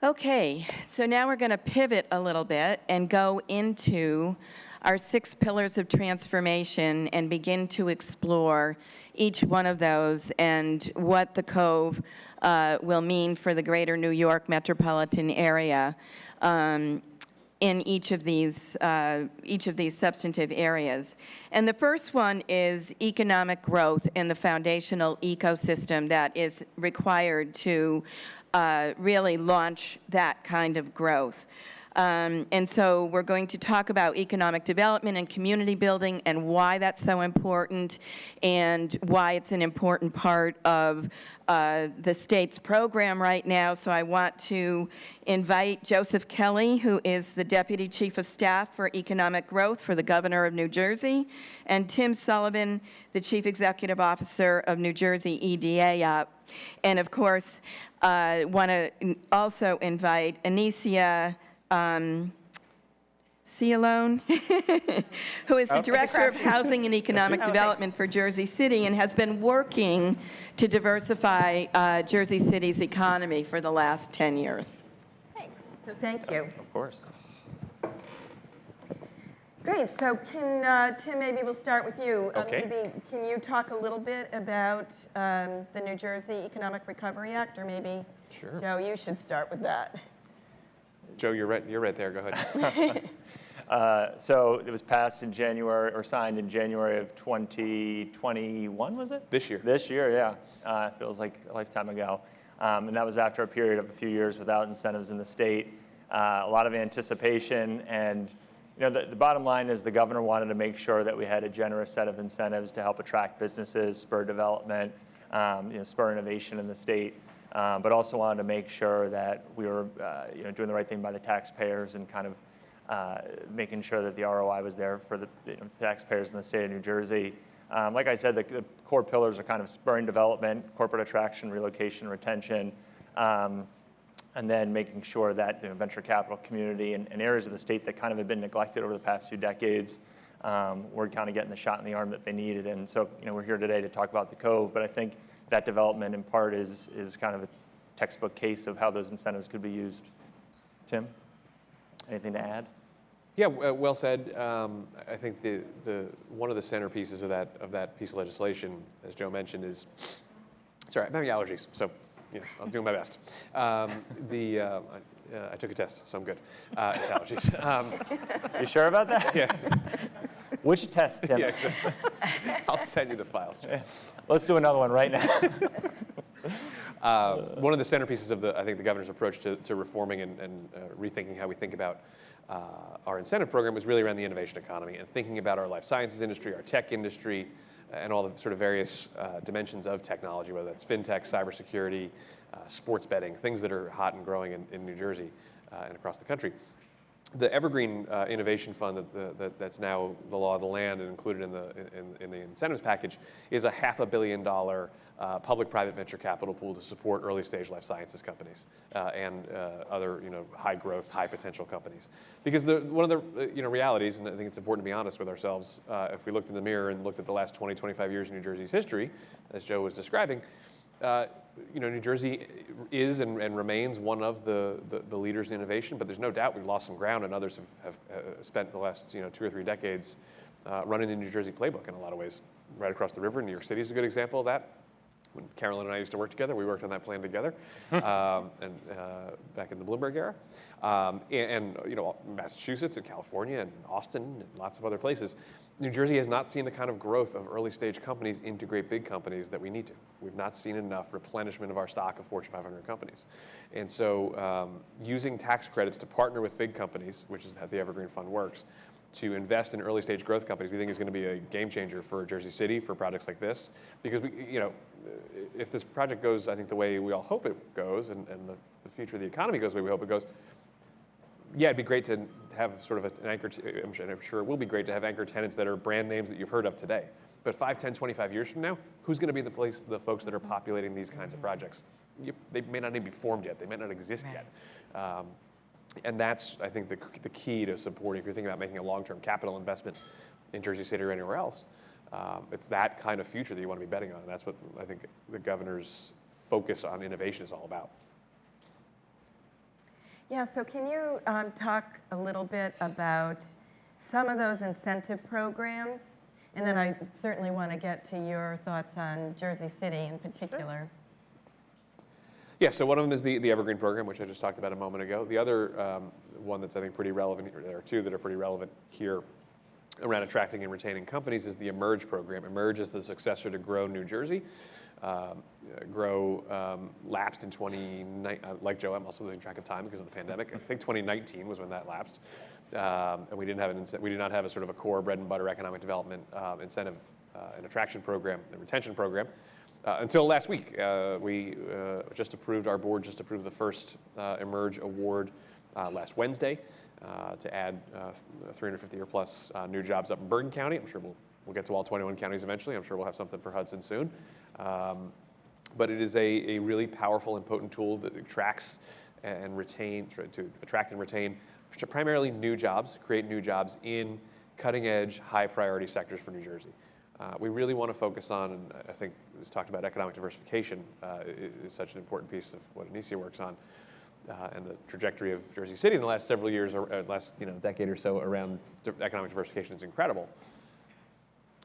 Okay, so now we're going to pivot a little bit and go into our 6 pillars of transformation and begin to explore each one of those and what the Cove will mean for the greater New York metropolitan area in each of these substantive areas. And the first one is economic growth and the foundational ecosystem that is required to really launch that kind of growth. And so we're going to talk about economic development and community building and why that's so important and why it's an important part of the state's program right now. So I want to invite Joseph Kelly, who is the Deputy Chief of Staff for Economic Growth for the Governor of New Jersey, and Tim Sullivan, the Chief Executive Officer of New Jersey EDA up. And of course, want to also invite Anicia Cialone, who is the Director of Housing and Economic Development for Jersey City and has been working to diversify Jersey City's economy for the last 10 years. Thanks. So thank you. Of course. Great. So can, Tim, maybe we'll start with you. Okay. Maybe can you talk a little bit about the New Jersey Economic Recovery Act, or maybe, Sure. Joe, you should start with that. Joe, you're right there. Go ahead. So it was passed in January, or signed in January of 2021, was it? This year. This year, yeah. Feels like a lifetime ago. And that was after a period of a few years without incentives in the state. A lot of anticipation, and the bottom line is the governor wanted to make sure that we had a generous set of incentives to help attract businesses, spur development, spur innovation in the state. But also wanted to make sure that we were doing the right thing by the taxpayers and kind of making sure that the ROI was there for the taxpayers in the state of New Jersey. Like I said, the core pillars are kind of spurring development, corporate attraction, relocation, retention, and then making sure that venture capital community and areas of the state that kind of have been neglected over the past few decades were kind of getting the shot in the arm that they needed. And so we're here today to talk about the Cove, but I think that development in part is kind of a textbook case of how those incentives could be used. Tim, anything to add? Yeah, well said. I think the one of the centerpieces of that piece of legislation, as Joe mentioned, is sorry, I'm having allergies, so I'm doing my best. I took a test, so I'm good. It's allergies. You sure about that? Yes. Which test, Tim? Yeah, exactly. I'll send you the files, Joe. Let's do another one right now. One of the centerpieces of I think the governor's approach to reforming and rethinking how we think about our incentive program was really around the innovation economy and thinking about our life sciences industry, our tech industry, and all the sort of various dimensions of technology, whether that's fintech, cybersecurity, sports betting, things that are hot and growing in New Jersey and across the country. The Evergreen Innovation Fund that's now the law of the land and included in the incentives package is a $500 million public-private venture capital pool to support early-stage life sciences companies and other high-growth, high-potential companies. Because one of the realities, and I think it's important to be honest with ourselves, if we looked in the mirror and looked at the last 20, 25 years in New Jersey's history, as Joe was describing, New Jersey is and remains one of the leaders in innovation, but there's no doubt we've lost some ground, and others have spent the last 2 or 3 decades running the New Jersey playbook in a lot of ways. Right across the river, New York City is a good example of that. When Carolyn and I used to work together, we worked on that plan together, and back in the Bloomberg era, and Massachusetts and California and Austin and lots of other places. New Jersey has not seen the kind of growth of early stage companies into great big companies that we need to. We've not seen enough replenishment of our stock of Fortune 500 companies. And so using tax credits to partner with big companies, which is how the Evergreen Fund works, to invest in early stage growth companies, we think is going to be a game changer for Jersey City for projects like this. Because if this project goes, I think the way we all hope it goes, and the future of the economy goes the way we hope it goes, yeah, it'd be great to have sort of an anchor, I'm sure it will be great to have anchor tenants that are brand names that you've heard of today. But 5, 10, 25 years from now, who's going to be the folks that are populating these kinds of projects? They may not even be formed yet. They may not exist yet. And that's, I think, the key to supporting, if you're thinking about making a long-term capital investment in Jersey City or anywhere else, it's that kind of future that you want to be betting on. And that's what I think the governor's focus on innovation is all about. Yeah, so can you talk a little bit about some of those incentive programs? And then I certainly want to get to your thoughts on Jersey City in particular. Yeah, so one of them is the Evergreen program, which I just talked about a moment ago. The other one that's, I think, pretty relevant, there are two that are pretty relevant here around attracting and retaining companies, is the Emerge program. Emerge is the successor to Grow New Jersey. Grow lapsed in 2019. Like Joe, I'm also losing track of time because of the pandemic. I think 2019 was when that lapsed. And we did not have a sort of a core bread and butter economic development incentive and attraction program and retention program. Until last week, our board just approved the first Emerge Award last Wednesday to add 350 or plus new jobs up in Bergen County. I'm sure we'll get to all 21 counties eventually. I'm sure we'll have something for Hudson soon. But it is a really powerful and potent tool that attracts and to attract and retain primarily new jobs, create new jobs in cutting-edge, high-priority sectors for New Jersey. We really want to focus on, and I think it's talked about, economic diversification is such an important piece of what Anicia works on, and the trajectory of Jersey City in the last several years, or last decade or so, around economic diversification is incredible.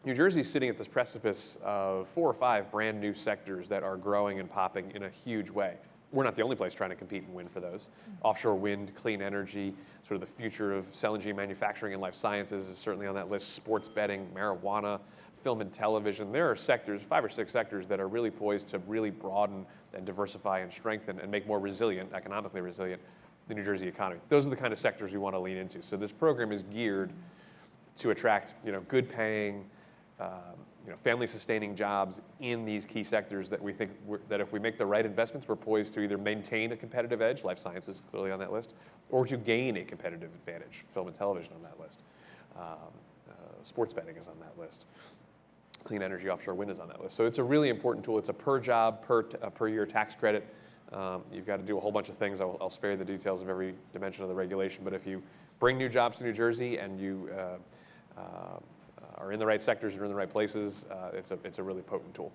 New Jersey is sitting at this precipice of 4 or 5 brand new sectors that are growing and popping in a huge way. We're not the only place trying to compete and win for those. Offshore wind, clean energy, sort of the future of cell and gene manufacturing and life sciences is certainly on that list. Sports betting, marijuana, film and television. There are sectors, 5 or 6 sectors, that are really poised to really broaden and diversify and strengthen and make more resilient, economically resilient, the New Jersey economy. Those are the kind of sectors we want to lean into. So this program is geared to attract, good paying, family-sustaining jobs in these key sectors that we think that if we make the right investments, we're poised to either maintain a competitive edge, life sciences clearly on that list, or to gain a competitive advantage, film and television on that list. Sports betting is on that list. Clean energy, offshore wind is on that list. So it's a really important tool. It's a per job, per year tax credit. You've got to do a whole bunch of things. I'll spare you the details of every dimension of the regulation, but if you bring new jobs to New Jersey and you are in the right sectors, you're in the right places, it's a really potent tool.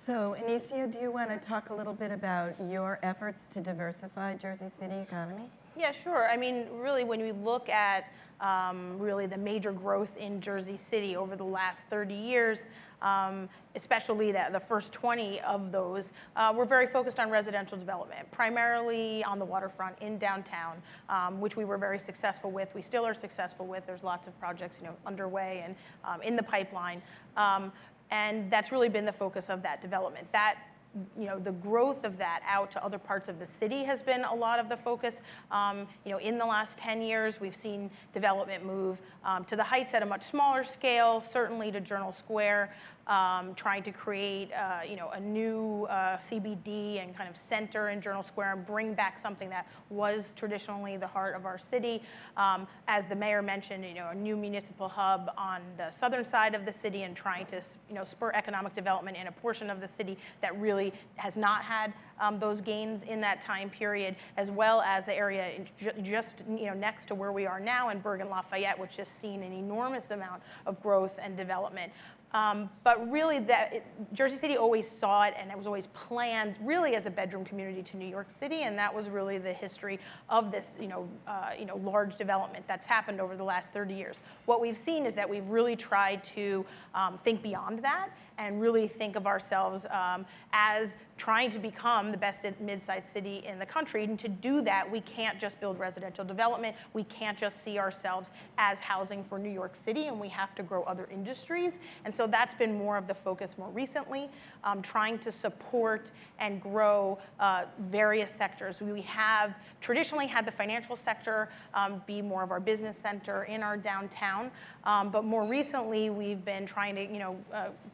So, Anicia, do you want to talk a little bit about your efforts to diversify Jersey City economy? Yeah, sure. I mean, really, when we look at really the major growth in Jersey City over the last 30 years, especially the first 20 of those, we're very focused on residential development, primarily on the waterfront in downtown, which we were very successful with. We still are successful with. There's lots of projects, underway and in the pipeline, and that's really been the focus of that development. That the growth of that out to other parts of the city has been a lot of the focus. In the last 10 years, we've seen development move to the Heights at a much smaller scale, certainly to Journal Square, trying to create, a new CBD and kind of center in Journal Square and bring back something that was traditionally the heart of our city. As the mayor mentioned, a new municipal hub on the southern side of the city and trying to, spur economic development in a portion of the city that really has not had those gains in that time period, as well as the area just next to where we are now in Bergen Lafayette, which has seen an enormous amount of growth and development. But really, Jersey City always saw it, and it was always planned really as a bedroom community to New York City, and that was really the history of this, large development that's happened over the last 30 years. What we've seen is that we've really tried to think beyond that and really think of ourselves as trying to become the best mid-sized city in the country. And to do that, we can't just build residential development. We can't just see ourselves as housing for New York City, and we have to grow other industries. And so that's been more of the focus more recently, trying to support and grow various sectors. We have traditionally had the financial sector be more of our business center in our downtown, but more recently we've been trying to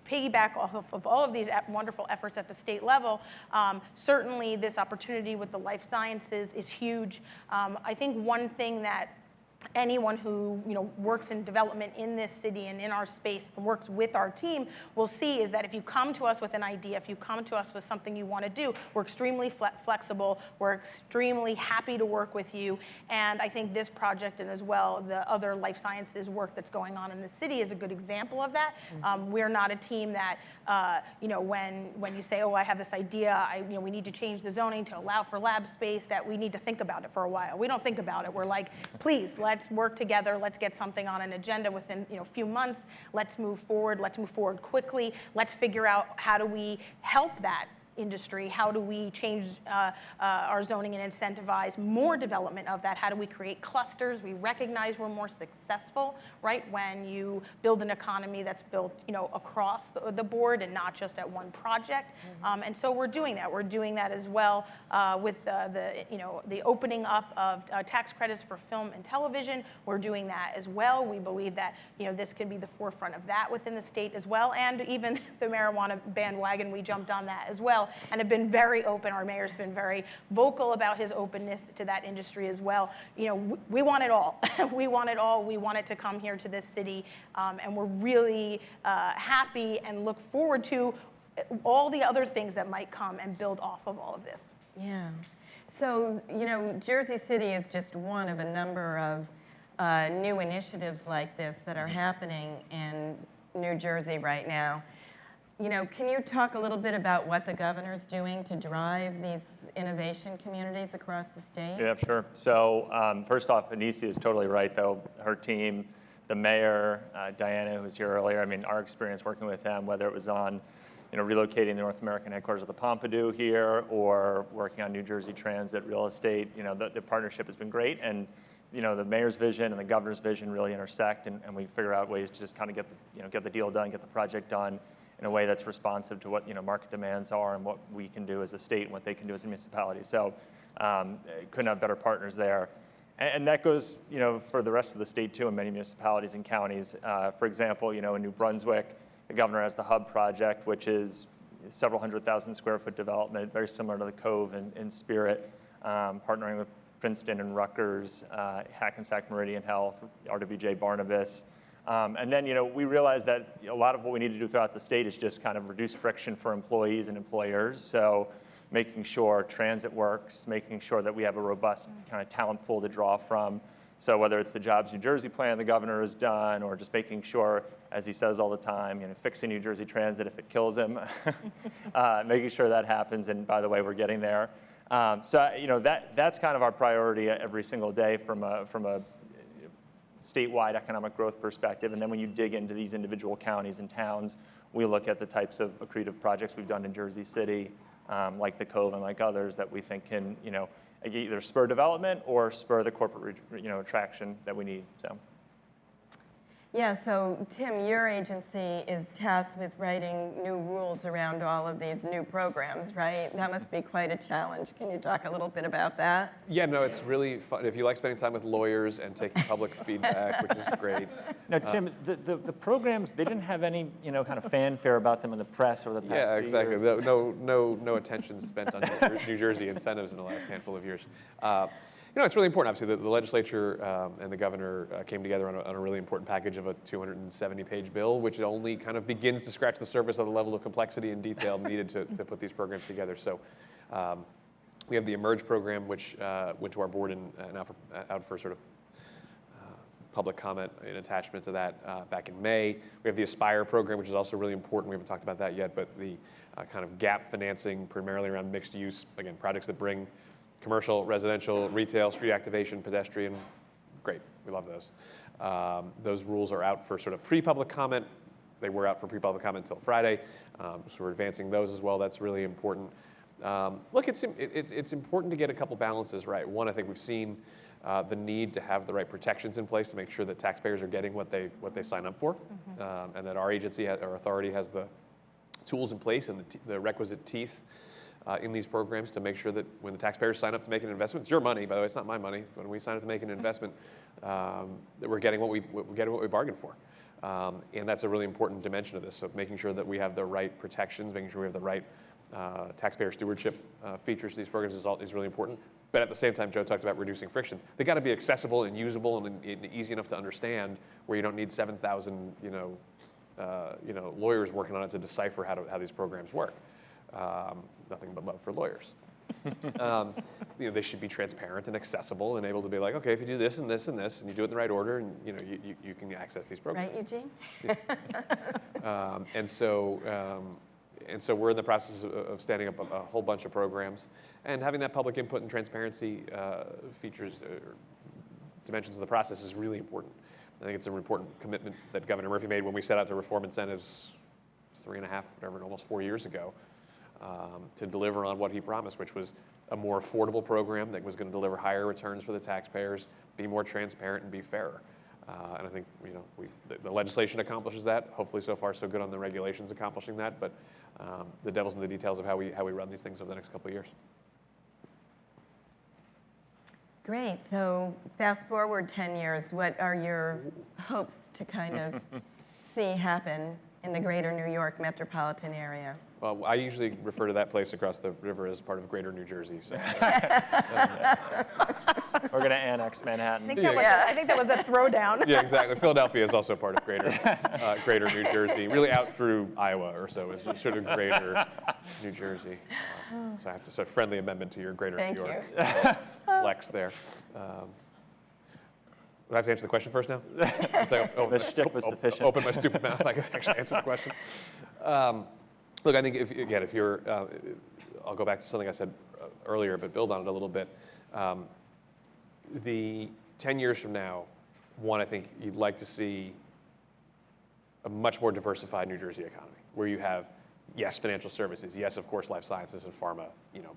piggyback off of all of these wonderful efforts at the state level. Certainly this opportunity with the life sciences is huge. I think one thing that anyone who works in development in this city and in our space and works with our team will see is that if you come to us with an idea, if you come to us with something you want to do, we're extremely flexible, we're extremely happy to work with you. And I think this project, and as well the other life sciences work that's going on in the city, is a good example of that. We're not a team that when you say, oh, I have this idea, we need to change the zoning to allow for lab space, that we need to think about it for a while. We don't think about it. We're like, please, let's work together. Let's get something on an agenda within a few months. Let's move forward. Let's move forward quickly. Let's figure out how do we help that industry? How do we change our zoning and incentivize more development of that? How do we create clusters? We recognize we're more successful, right, when you build an economy that's built, across the board and not just at one project. And so we're doing that. We're doing that as well with the opening up of tax credits for film and television. We're doing that as well. We believe that this could be the forefront of that within the state as well, and even the marijuana bandwagon. We jumped on that as well, and have been very open. Our mayor's been very vocal about his openness to that industry as well. We want it all. We want it all. We want it to come here to this city, and we're really happy and look forward to all the other things that might come and build off of all of this. Yeah. So, Jersey City is just one of a number of new initiatives like this that are happening in New Jersey right now. Can you talk a little bit about what the governor's doing to drive these innovation communities across the state? Yeah, sure. So first off, Anisia is totally right, though. Her team, the mayor, Diana, who was here earlier, our experience working with them, whether it was on relocating the North American headquarters of the Pompidou here or working on New Jersey Transit real estate, the partnership has been great. And the mayor's vision and the governor's vision really intersect, and we figure out ways to just kind of get the deal done, get the project done in a way that's responsive to what market demands are and what we can do as a state and what they can do as a municipality. So couldn't have better partners there. And that goes for the rest of the state too, in many municipalities and counties. For example, in New Brunswick, the governor has the Hub project, which is several 100,000 square foot development, very similar to the Cove in spirit, partnering with Princeton and Rutgers, Hackensack Meridian Health, RWJ Barnabas. And then, we realized that a lot of what we need to do throughout the state is just kind of reduce friction for employees and employers. So making sure transit works, making sure that we have a robust kind of talent pool to draw from. So whether it's the Jobs New Jersey plan the governor has done, or just making sure, as he says all the time, fixing New Jersey Transit if it kills him, making sure that happens. And by the way, we're getting there. So that's kind of our priority every single day from a statewide economic growth perspective. And then when you dig into these individual counties and towns, we look at the types of accretive projects we've done in Jersey City, like the Cove and like others, that we think can either spur development or spur the corporate attraction that we need. So. Yeah, so Tim, your agency is tasked with writing new rules around all of these new programs, right? That must be quite a challenge. Can you talk a little bit about that? Yeah, no, it's really fun. If you like spending time with lawyers and taking public feedback, which is great. Now, Tim, the programs, they didn't have any kind of fanfare about them in the press over the past few exactly. years. No attention spent on New Jersey incentives in the last handful of years. It's really important. Obviously, the legislature and the governor came together on a really important package of a 270-page bill, which only kind of begins to scratch the surface of the level of complexity and detail needed to put these programs together. So we have the Emerge program, which went to our board and out for sort of public comment in attachment to that back in May. We have the Aspire program, which is also really important. We haven't talked about that yet, but the kind of gap financing primarily around mixed use, again, projects that bring commercial, residential, retail, street activation, pedestrian, great, we love those. Those rules are out for sort of pre-public comment. They were out for pre-public comment until Friday, so we're advancing those as well. That's really important. Look, it's important to get a couple balances right. One, I think we've seen the need to have the right protections in place to make sure that taxpayers are getting what they sign up for, and that our agency, our authority, has the tools in place and the requisite teeth in these programs to make sure that when the taxpayers sign up to make an investment, it's your money, by the way, it's not my money. When we sign up to make an investment, that we're getting what we bargained for. And that's a really important dimension of this. So making sure that we have the right protections, making sure we have the right taxpayer stewardship features to these programs is really important. But at the same time, Joe talked about reducing friction. They got to be accessible and usable and easy enough to understand, where you don't need 7,000 lawyers working on it to decipher how these programs work. Nothing but love for lawyers. They should be transparent and accessible and able to be like, okay, if you do this and this and this, and you do it in the right order, and you can access these programs. Right, Eugene? And so we're in the process of standing up a whole bunch of programs, and having that public input and transparency features or dimensions of the process is really important. I think it's an important commitment that Governor Murphy made when we set out to reform incentives 3.5, whatever, almost 4 years ago, to deliver on what he promised, which was a more affordable program that was going to deliver higher returns for the taxpayers, be more transparent, and be fairer. And I think the legislation accomplishes that. Hopefully, so far so good on the regulations accomplishing that. But the devil's in the details of how we run these things over the next couple of years. Great. So fast forward 10 years, what are your hopes to kind of see happen in the greater New York metropolitan area? Well, I usually refer to that place across the river as part of greater New Jersey. So, We're going to annex Manhattan. I think that was a throwdown. yeah, exactly. Philadelphia is also part of greater New Jersey, really out through Iowa or so. It's sort of greater New Jersey. So I have to sort of friendly amendment to your greater Thank New York you. flex there. Do I have to answer the question first now? The shtick was sufficient. Open my stupid mouth. I can actually answer the question. Look, I think if you're, I'll go back to something I said earlier, but build on it a little bit. The 10 years from now, I think you'd like to see a much more diversified New Jersey economy, where you have, yes, financial services, yes, of course, life sciences and pharma,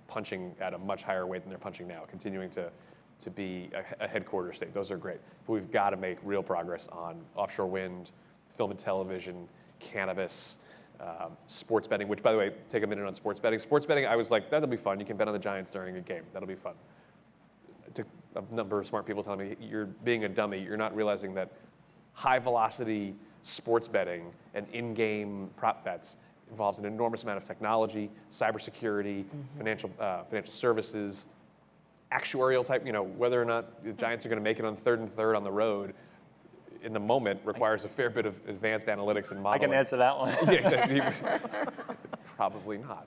punching at a much higher rate than they're punching now, continuing to be a headquarters state. Those are great. But we've got to make real progress on offshore wind, film and television, cannabis, sports betting, which, by the way, take a minute on sports betting. Sports betting, I was like, that'll be fun. You can bet on the Giants during a game. That'll be fun. To a number of smart people telling me, you're being a dummy. You're not realizing that high-velocity sports betting and in-game prop bets involves an enormous amount of technology, cybersecurity, financial services, actuarial type, whether or not the Giants are going to make it on 3rd and 3rd on the road in the moment requires a fair bit of advanced analytics and modeling. I can answer that one. Probably not.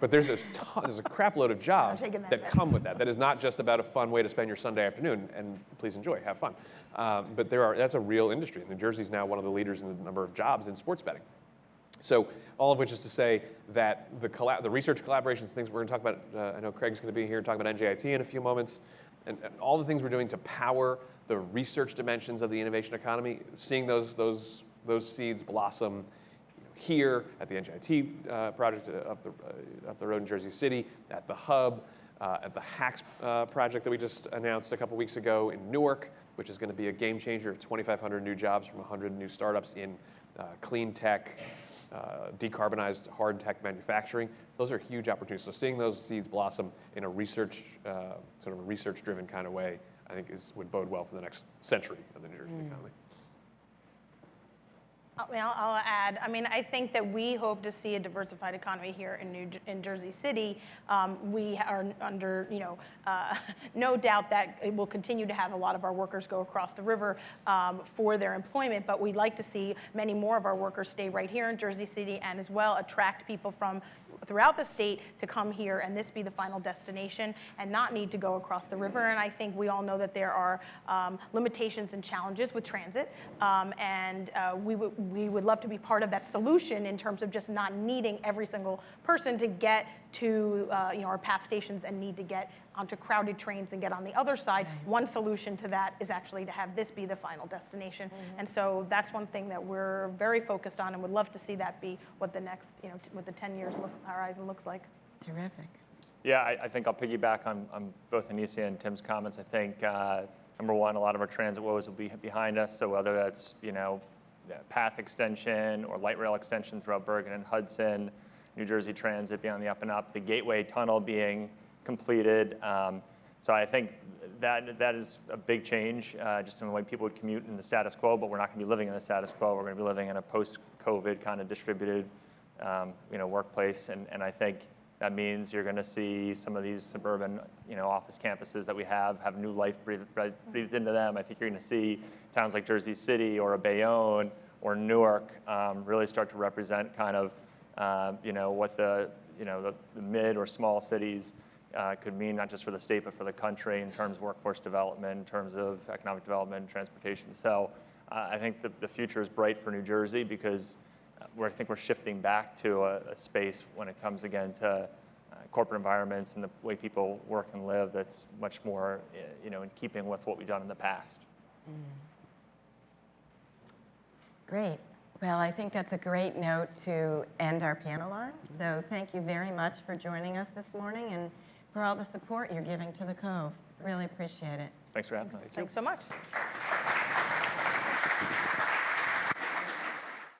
But there's a crap load of jobs that come with that. That is not just about a fun way to spend your Sunday afternoon, and please enjoy, have fun. But that's a real industry. New Jersey's now one of the leaders in the number of jobs in sports betting. So all of which is to say that the research collaborations, things we're going to talk about, I know Craig's going to be here talking about NJIT in a few moments, and all the things we're doing to power the research dimensions of the innovation economy, seeing those seeds blossom here at the NJIT project up the road in Jersey City, at the Hub, at the HACS project that we just announced a couple weeks ago in Newark, which is going to be a game changer of 2,500 new jobs from 100 new startups in clean tech, decarbonized hard tech manufacturing. Those are huge opportunities. So seeing those seeds blossom in a research, sort of a research-driven kind of way, I think would bode well for the next century of the New Jersey economy. I'll add. I think that we hope to see a diversified economy here in Jersey City. We are under, no doubt that it will continue to have a lot of our workers go across the river for their employment, but we'd like to see many more of our workers stay right here in Jersey City and as well attract people from throughout the state to come here and this be the final destination and not need to go across the river. And I think we all know that there are limitations and challenges with transit, and we would love to be part of that solution in terms of just not needing every single person to get to our path stations and need to get onto crowded trains and get on the other side. One solution to that is actually to have this be the final destination. And so that's one thing that we're very focused on and would love to see that be what the next, what the 10 years horizon looks like. Terrific. Yeah, I think I'll piggyback on both Anisia and Tim's comments. I think, number one, a lot of our transit woes will be behind us. So whether that's, path extension or light rail extension throughout Bergen and Hudson, New Jersey Transit being on the up and up, the Gateway Tunnel being completed. So I think that is a big change just in the way people would commute in the status quo, but we're not going to be living in the status quo. We're going to be living in a post-COVID kind of distributed workplace. And I think that means you're going to see some of these suburban, office campuses that we have new life breathed into them. I think you're going to see towns like Jersey City or Bayonne or Newark really start to represent kind of, what the mid or small cities could mean, not just for the state, but for the country in terms of workforce development, in terms of economic development, transportation. So I think the future is bright for New Jersey because I think we're shifting back to a space when it comes again to corporate environments and the way people work and live that's much more, in keeping with what we've done in the past. Great. Well, I think that's a great note to end our panel on. So thank you very much for joining us this morning and for all the support you're giving to the Cove. Really appreciate it. Thanks for having us. Thanks so much.